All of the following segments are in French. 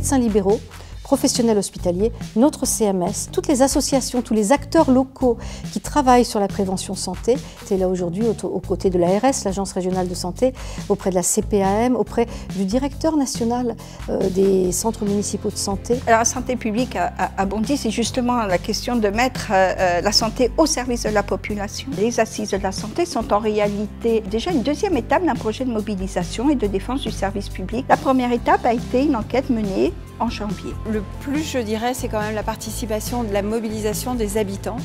médecins libéraux, professionnels hospitaliers, notre CMS, toutes les associations, tous les acteurs locaux qui travaillent sur la prévention santé. C'est là aujourd'hui aux côtés de l'ARS, l'Agence régionale de santé, auprès de la CPAM, auprès du directeur national des centres municipaux de santé. Alors, la santé publique à Bondy, c'est justement la question de mettre la santé au service de la population. Les assises de la santé sont en réalité déjà une deuxième étape d'un projet de mobilisation et de défense du service public. La première étape a été une enquête menée en janvier. Le plus, je dirais, c'est quand même la participation, de la mobilisation des habitants.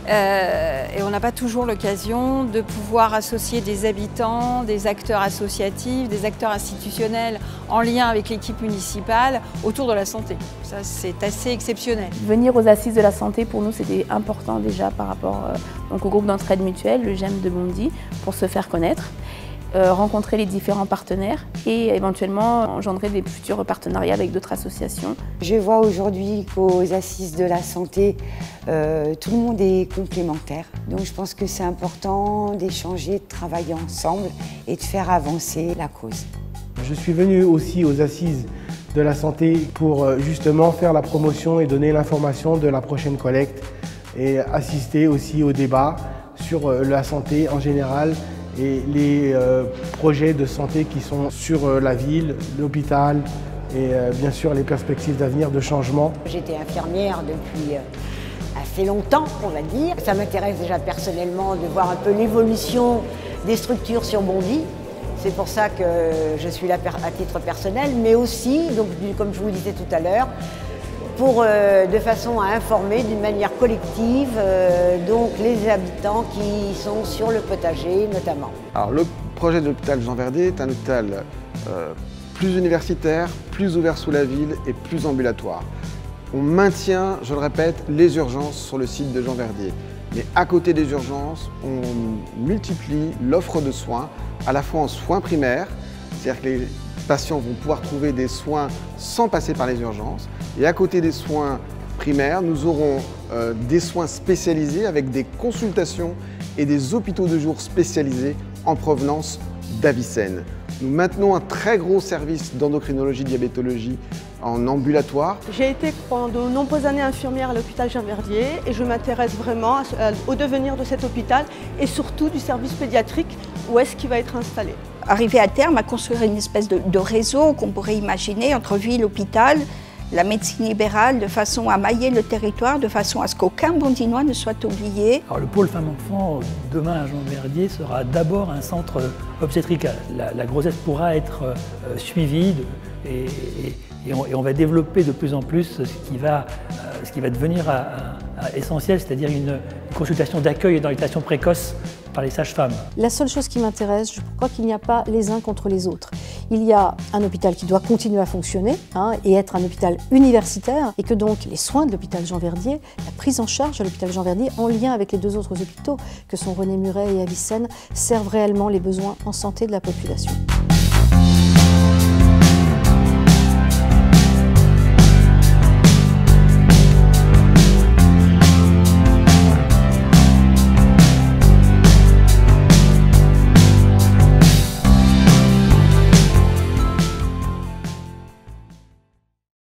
Et on n'a pas toujours l'occasion de pouvoir associer des habitants, des acteurs associatifs, des acteurs institutionnels en lien avec l'équipe municipale autour de la santé. Ça, c'est assez exceptionnel. Venir aux assises de la santé, pour nous, c'était important déjà par rapport au groupe d'entraide mutuelle, le GEM de Bondy, pour se faire connaître. Rencontrer les différents partenaires et éventuellement engendrer des futurs partenariats avec d'autres associations. Je vois aujourd'hui qu'aux assises de la santé, tout le monde est complémentaire. Donc je pense que c'est important d'échanger, de travailler ensemble et de faire avancer la cause. Je suis venu aussi aux assises de la santé pour justement faire la promotion et donner l'information de la prochaine collecte et assister aussi au débat sur la santé en général et les projets de santé qui sont sur la ville, l'hôpital et bien sûr les perspectives d'avenir de changement. J'étais infirmière depuis assez longtemps, on va dire. Ça m'intéresse déjà personnellement de voir un peu l'évolution des structures sur Bondy. C'est pour ça que je suis là à titre personnel, mais aussi, donc, comme je vous le disais tout à l'heure, de façon à informer d'une manière collective donc les habitants qui sont sur le potager notamment. Alors le projet de l'hôpital Jean Verdier est un hôpital plus universitaire, plus ouvert sous la ville et plus ambulatoire. On maintient, je le répète, les urgences sur le site de Jean Verdier. Mais à côté des urgences, on multiplie l'offre de soins, à la fois en soins primaires, c'est-à-dire que les patients vont pouvoir trouver des soins sans passer par les urgences. Et à côté des soins primaires, nous aurons des soins spécialisés avec des consultations et des hôpitaux de jour spécialisés en provenance d'Avicenne. Nous maintenons un très gros service d'endocrinologie, diabétologie en ambulatoire. J'ai été pendant de nombreuses années infirmière à l'hôpital Jean Verdier et je m'intéresse vraiment au devenir de cet hôpital et surtout du service pédiatrique, où est-ce qu'il va être installé. Arriver à terme à construire une espèce de réseau qu'on pourrait imaginer entre ville, hôpital, la médecine libérale, de façon à mailler le territoire, de façon à ce qu'aucun Bondinois ne soit oublié. Alors, le pôle femmes-enfants, demain à Jean Verdier, sera d'abord un centre obstétrical. La grossesse pourra être suivie et on va développer de plus en plus ce qui va devenir essentiel, c'est-à-dire une consultation d'accueil et d'orientation précoce par les sages-femmes. La seule chose qui m'intéresse, je crois qu'il n'y a pas les uns contre les autres. Il y a un hôpital qui doit continuer à fonctionner et être un hôpital universitaire et que donc les soins de l'hôpital Jean Verdier, la prise en charge de l'hôpital Jean Verdier en lien avec les deux autres hôpitaux que sont René Muret et Avicenne servent réellement les besoins en santé de la population.